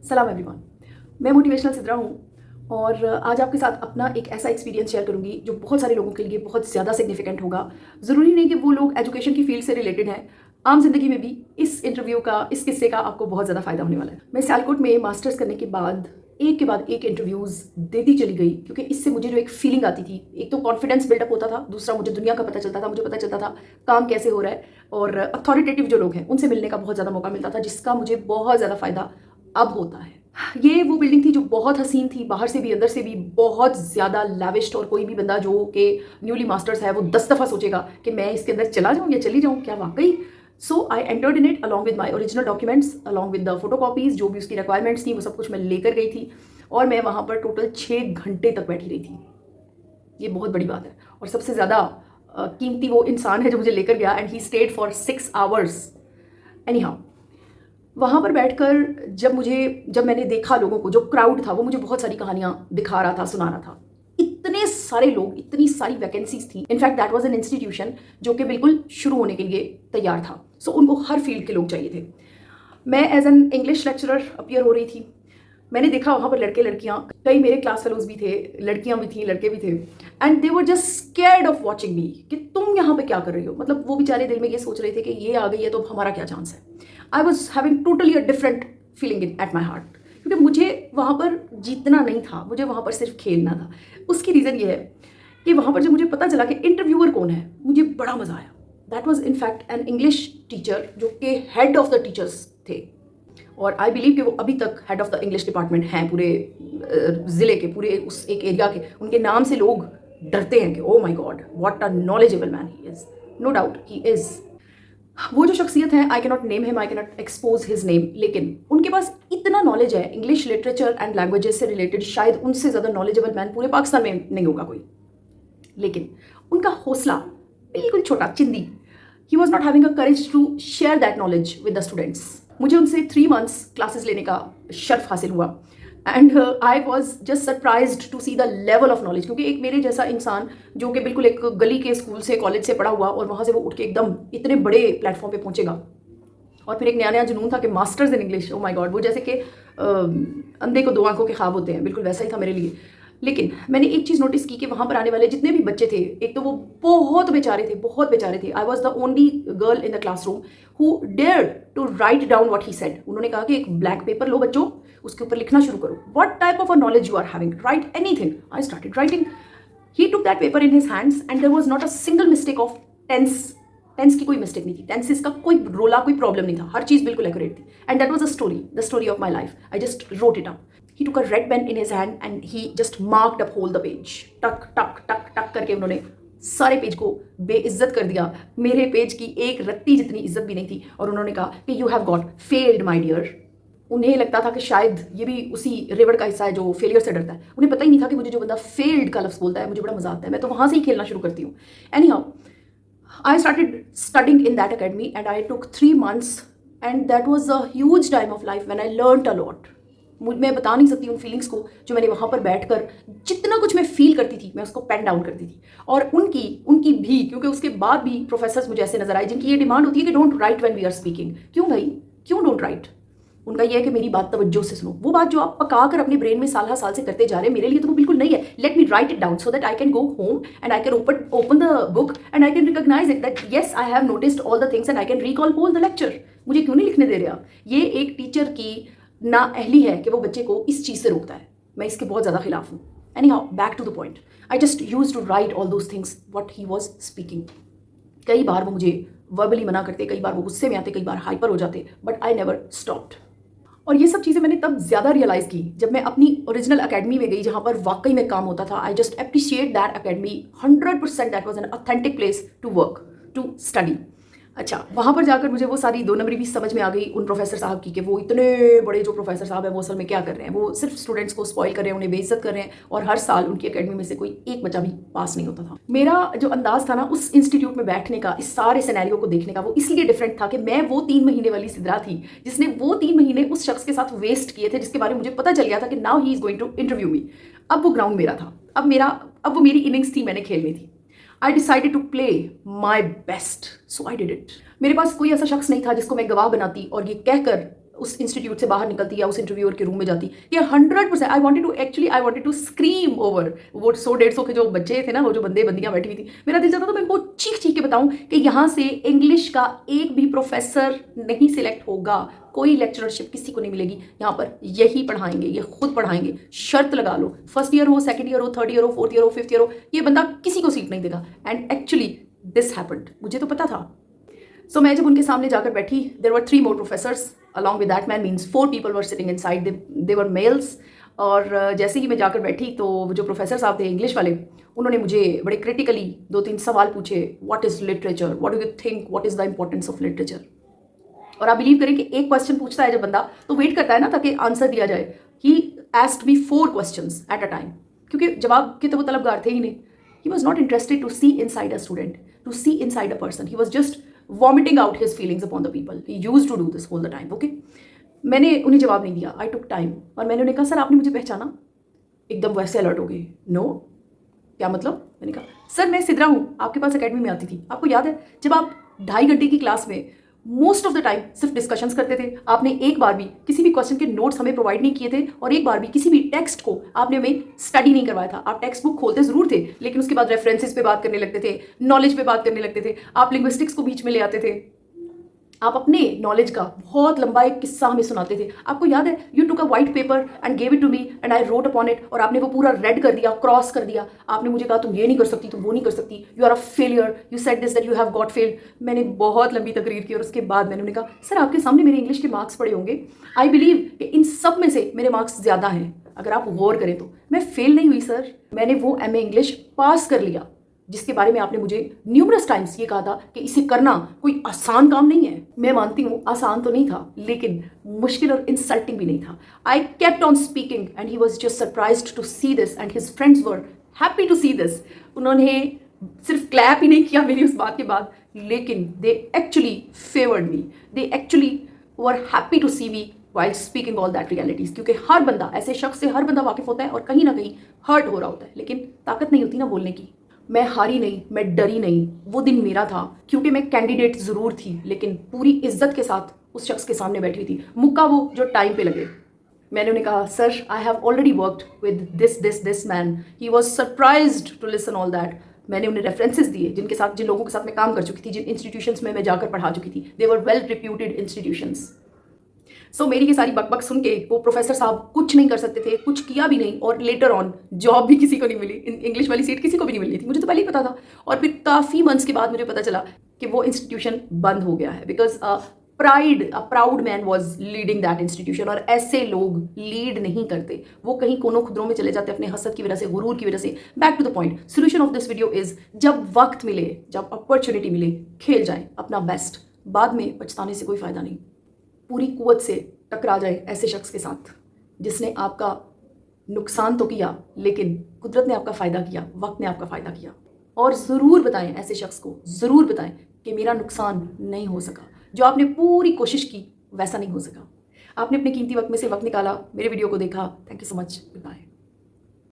सलाम एवरीवन। मैं मोटिवेशनल सिद्रा हूँ और आज आपके साथ अपना एक ऐसा एक्सपीरियंस शेयर करूँगी जो बहुत सारे लोगों के लिए बहुत ज़्यादा सिग्निफिकेंट होगा। ज़रूरी नहीं कि वो लोग एजुकेशन की फील्ड से रिलेटेड हैं, आम जिंदगी में भी इस इंटरव्यू का, इस किस्से का आपको बहुत ज़्यादा फायदा होने वाला है। मैं सियालकोट में मास्टर्स करने के बाद एक इंटरव्यूज़ देती चली गई, क्योंकि इससे मुझे जो एक फीलिंग आती थी, एक तो कॉन्फिडेंस बिल्डअप होता था, दूसरा मुझे दुनिया का पता चलता था, मुझे पता चलता था काम कैसे हो रहा है, और अथॉरिटेटिव जो लोग हैं उनसे मिलने का बहुत ज़्यादा मौका मिलता था, जिसका मुझे बहुत ज़्यादा फ़ायदा अब होता है। ये वो बिल्डिंग थी जो बहुत हसीन थी, बाहर से भी अंदर से भी बहुत ज़्यादा लैविश्ड, और कोई भी बंदा जो कि न्यूली मास्टर्स है वो 10 दफ़ा सोचेगा कि मैं इसके अंदर चला जाऊँ या चली जाऊँ, क्या वाकई। So I entered in it along with my original documents, along with the photo copies, जो भी उसकी रिक्वायरमेंट्स थी वो सब कुछ मैं लेकर गई थी, और मैं वहाँ पर टोटल 6 घंटे तक बैठी रही थी। ये बहुत बड़ी बात है, और सबसे ज़्यादा कीमती वो इंसान है जो मुझे लेकर गया, and he stayed for 6 hours. Any how, वहाँ पर बैठकर जब मैंने देखा लोगों को, जो क्राउड था वो मुझे बहुत सारी कहानियाँ दिखा रहा था, सुना रहा था। इतने सारे लोग, इतनी सारी वैकेंसीज थी। In fact that was an institution जो कि बिल्कुल शुरू होने के लिए तैयार था। सो उनको हर फील्ड के लोग चाहिए थे। मैं as an English lecturer appear हो रही थी। मैंने देखा वहाँ पर लड़के लड़कियाँ, कई मेरे क्लास फेलोज भी थे, लड़कियाँ भी थी, लड़के भी थे, and they were just scared of watching मी कि तुम यहाँ पे क्या कर रही हो। मतलब वो बेचारे दिल में ये सोच रहे थे कि ये आ गई है तो हमारा क्या चांस है। I was having totally a different feeling in at my heart, क्योंकि मुझे वहाँ पर जीतना नहीं था, मुझे वहाँ पर सिर्फ खेलना था। उसकी रीज़न ये है कि वहाँ पर जब मुझे पता चला कि इंटरव्यूअर कौन है, मुझे बड़ा मज़ा आया। That was in fact an English teacher जो कि हेड ऑफ द टीचर्स थे, और आई बिलीव कि वो अभी तक head of the English department हैं पूरे ज़िले के, पूरे उस एक एरिया के। उनके नाम से लोग डरते हैं कि oh my god, what a knowledgeable man he is. No doubt he is. वो जो शख्सियत है, I cannot name him, I cannot expose his name, लेकिन उनके पास इतना नॉलेज है इंग्लिश लिटरेचर एंड लैंग्वेजेस से रिलेटेड, शायद उनसे ज़्यादा नॉलेजेबल मैन पूरे पाकिस्तान में नहीं होगा कोई। लेकिन उनका हौसला बिल्कुल छोटा, चिंदी। He was not having a courage to share that knowledge with the students. मुझे उनसे 3 मंथ्स क्लासेस लेने का शर्फ हासिल हुआ, and I was just surprised to see the level of knowledge, क्योंकि एक मेरे जैसा इंसान जो कि बिल्कुल एक गली के स्कूल से, कॉलेज से पढ़ा हुआ, और वहाँ से वो उठ के एकदम इतने बड़े प्लेटफॉर्म पे पहुँचेगा, और फिर एक नया नया जुनून था कि masters in English. Oh my God, वो जैसे कि अंधे को 2 आंखों के ख्वाब होते हैं, बिल्कुल वैसा ही था मेरे लिए। लेकिन मैंने एक चीज़ नोटिस की कि वहाँ पर आने वाले जितने भी बच्चे थे, एक तो वो बहुत बेचारे थे, बहुत बेचारे थे। I was the only girl in the classroom who dared to write down what he said. उन्होंने कहा कि एक ब्लैक पेपर लो बच्चों, उसके ऊपर लिखना शुरू करो, what type of a knowledge you are having, write anything. I started writing. He took that paper in his hands, and there was not a single mistake of tense की कोई mistake नहीं थी, टेंसेस का कोई रोला, कोई problem नहीं था, हर चीज़ बिल्कुल एक्यूरेट थी। And that was the story of my life. I just wrote it up. He took a red pen in his hand and he just marked up whole the page. टक टक टक टक करके उन्होंने सारे पेज को बेइज्जत कर दिया। मेरे पेज की एक रत्ती जितनी इज्जत भी नहीं थी, और उन्होंने कहा कि you have got failed my dear. उन्हें लगता था कि शायद ये भी उसी रिवड़ का हिस्सा है जो फेलियर से डरता है। उन्हें पता ही नहीं था कि मुझे जो बंदा फेल्ड का लफ्ज़ बोलता है मुझे बड़ा मजा आता है, मैं तो वहाँ से ही खेलना शुरू करती हूँ। Any how, I started studying in that academy and I took 3 months, and that was a huge time of life when I learned a lot. मैं बता नहीं सकती उन फीलिंग्स को जो मैंने वहाँ पर बैठकर, जितना कुछ मैं फील करती थी मैं उसको पेन डाउन करती थी। और उनकी भी, क्योंकि उसके बाद भी प्रोफेसर्स मुझे ऐसे नजर आए जिनकी ये डिमांड होती है कि don't write when we are speaking. क्यों भाई, क्यों डोंट राइट? उनका ये है कि मेरी बात तवज्जो से सुनो। वो बात जो आप पका कर अपने ब्रेन में साल साल से करते जा रहे हैं, मेरे लिए तो वो बिल्कुल नहीं है। Let me write it down so that I can go home and I can open the book and I can recognise it that yes I have noticed all the things and I can recall whole the lecture. मुझे क्यों नहीं लिखने दे रहे आप? ये एक teacher की नाअहली है कि वो बच्चे को इस चीज़ से रोकता है। मैं इसके बहुत ज़्यादा खिलाफ हूँ। Anyhow, back to the point, I just use to write all those things what he was speaking. कई बार वो मुझे वर्बली मना करते, कई बार वो गुस्से में आते, कई बार हाइपर हो जाते, बट आई नेवर स्टॉप्ड। और ये सब चीज़ें मैंने तब ज़्यादा रियलाइज़ की जब मैं अपनी ओरिजिनल अकेडमी में गई, जहाँ पर वाकई में काम होता था। I just appreciate that academy 100%। That was an authentic place to work, to study. अच्छा, वहाँ पर जाकर मुझे वो सारी 2 नंबरी भी समझ में आ गई उन प्रोफेसर साहब की, कि वो इतने बड़े जो प्रोफेसर साहब हैं वो असल में क्या कर रहे हैं। वो सिर्फ स्टूडेंट्स को स्पॉइल कर रहे हैं, उन्हें बेइज्जत कर रहे हैं, और हर साल उनकी अकेडमी में से कोई एक बच्चा भी पास नहीं होता था। मेरा जो अंदाज था ना उस इंस्टीट्यूट में बैठने का, इस सारे सिनेरियो को देखने का, वो इसलिए डिफरेंट था कि मैं वो 3 महीने वाली सिद्रा थी जिसने वो 3 महीने उस शख्स के साथ वेस्ट किए थे, जिसके बारे में मुझे पता चल गया था कि now he is going to interview me. अब वो ग्राउंड मेरा था, अब वो मेरी इनिंग्स थी, मैंने खेलनी थी। I decided to play my best, so I did it. मेरे पास कोई ऐसा शख्स नहीं था जिसको मैं गवाह बनाती और ये कहकर उस इंस्टीट्यूट से बाहर निकलती या उस इंटरव्यूअर के रूम में जाती, ये 100% I wanted to scream over वो 100-150 के जो बच्चे थे ना, वो जो बंदे बंदियाँ बैठी हुई थी, मेरा दिल चाहता था मैं इनको चीख चीख के बताऊं कि यहाँ से इंग्लिश का एक भी प्रोफेसर नहीं सिलेक्ट होगा, कोई लेक्चरशिप किसी को नहीं मिलेगी, यहाँ पर यही पढ़ाएंगे, ये खुद पढ़ाएंगे, शर्त लगा लो, फर्स्ट ईयर हो, सेकंड ईयर हो, थर्ड ईयर हो, फोर्थ ईयर हो, फिफ्थ ईयर हो, ये बंदा किसी को सीट नहीं देगा। एंड एक्चुअली दिस हैपेंड, मुझे तो पता था। सो मैं जब उनके सामने जाकर बैठी, there were 3 more professors along with that man, means 4 people were sitting inside, they were males. और जैसे ही मैं जाकर बैठी तो जो प्रोफेसर साहब थे इंग्लिश वाले, उन्होंने मुझे बड़े क्रिटिकली 2-3 सवाल पूछे। What is literature, what do you think, what is the importance of literature. और आप बिलीव करें कि एक क्वेश्चन पूछता है जब बंदा, तो वेट करता है ना ताकि आंसर दिया जाए। He asked me 4 questions at a time, क्योंकि जवाब के तो वो तलबगार थे ही नहीं। He was not interested to see inside a student, to see inside a person, he was just vomiting out his feelings upon the people. He used to do this whole the time. Okay, मैंने उन्हें जवाब नहीं दिया, आई took time, और मैंने उन्हें कहा sir आपने मुझे पहचाना? एकदम वैसे अलर्ट हो गए, नो, क्या मतलब? मैंने कहा सर मैं सिद्रा हूँ, आपके पास एकेडमी में आती थी, आपको याद है जब आप 2.5 घंटे की क्लास में मोस्ट ऑफ द टाइम सिर्फ डिस्कशंस करते थे, आपने एक बार भी किसी भी क्वेश्चन के नोट्स हमें प्रोवाइड नहीं किए थे, और एक बार भी किसी भी टेक्स्ट को आपने हमें स्टडी नहीं करवाया था। आप टेक्स्ट बुक खोलते जरूर थे, लेकिन उसके बाद रेफरेंसेस पे बात करने लगते थे, नॉलेज पे बात करने लगते थे, आप लिंग्विस्टिक्स को बीच में ले आते थे, आप अपने नॉलेज का बहुत लंबा एक किस्सा हमें सुनाते थे। आपको याद है, you took a white paper and gave it to me and I wrote upon it, और आपने वो पूरा रेड कर दिया, क्रॉस कर दिया। आपने मुझे कहा तुम ये नहीं कर सकती, तुम वो नहीं कर सकती, you are a failure, you said this that you have got fail. मैंने बहुत लंबी तकरीर की, और उसके बाद मैंने उन्हें कहा सर आपके सामने मेरे इंग्लिश के मार्क्स पड़े होंगे, आई बिलीव कि इन सब में से मेरे मार्क्स ज़्यादा हैं, अगर आप गौर करें तो। मैं फेल नहीं हुई सर, मैंने वो MA इंग्लिश पास कर लिया, जिसके बारे में आपने मुझे न्यूमरस टाइम्स ये कहा था कि इसे करना कोई आसान काम नहीं है। मैं मानती हूँ आसान तो नहीं था, लेकिन मुश्किल और इंसल्टिंग भी नहीं था। I kept on speaking and he was just surprised to see this and his friends were happy to see this. उन्होंने सिर्फ क्लैप ही नहीं किया मेरी उस बात के बाद, लेकिन they actually favoured me, they actually were happy to see me while speaking all that realities. क्योंकि हर बंदा, ऐसे शख्स से हर बंदा वाकिफ होता है और कहीं ना कहीं हर्ट हो रहा होता है, लेकिन ताकत नहीं होती ना बोलने की। मैं हारी नहीं, मैं डरी नहीं, वो दिन मेरा था, क्योंकि मैं कैंडिडेट ज़रूर थी, लेकिन पूरी इज्जत के साथ उस शख्स के सामने बैठी थी, मुक्का वो जो टाइम पे लगे। मैंने उन्हें कहा sir I have already worked with this man, he was surprised to listen all that. मैंने उन्हें रेफरेंसेस दिए जिन लोगों के साथ मैं काम कर चुकी थी, जिन इंस्टीट्यूशंस में मैं जाकर पढ़ा चुकी थी, दे वर वेल रिप्यूटेड इंस्टीट्यूशंस। सो मेरी ये सारी बकबक सुन के वो प्रोफेसर साहब कुछ नहीं कर सकते थे, कुछ किया भी नहीं, और लेटर ऑन जॉब भी किसी को नहीं मिली, इंग्लिश वाली सीट किसी को भी नहीं मिलनी थी, मुझे तो पहले ही पता था। और फिर काफ़ी मंथ्स के बाद मुझे पता चला कि वो इंस्टीट्यूशन बंद हो गया है, because a proud man was leading that institution. और ऐसे लोग लीड नहीं करते, वो कहीं कोनों खुदरों में चले जाते अपने हसद की वजह से, गुरूर की वजह से। Back to the point, solution of this video is, जब वक्त मिले, जब अपॉर्चुनिटी मिले, खेल जाए अपना बेस्ट, बाद में पछताने से कोई फ़ायदा नहीं। पूरी कुव्वत से टकरा जाए ऐसे शख्स के साथ जिसने आपका नुकसान तो किया, लेकिन कुदरत ने आपका फ़ायदा किया, वक्त ने आपका फ़ायदा किया। और ज़रूर बताएं ऐसे शख्स को, ज़रूर बताएं कि मेरा नुकसान नहीं हो सका, जो आपने पूरी कोशिश की वैसा नहीं हो सका। आपने अपने कीमती वक्त में से वक्त निकाला, मेरे वीडियो को देखा, thank you so much, good bye.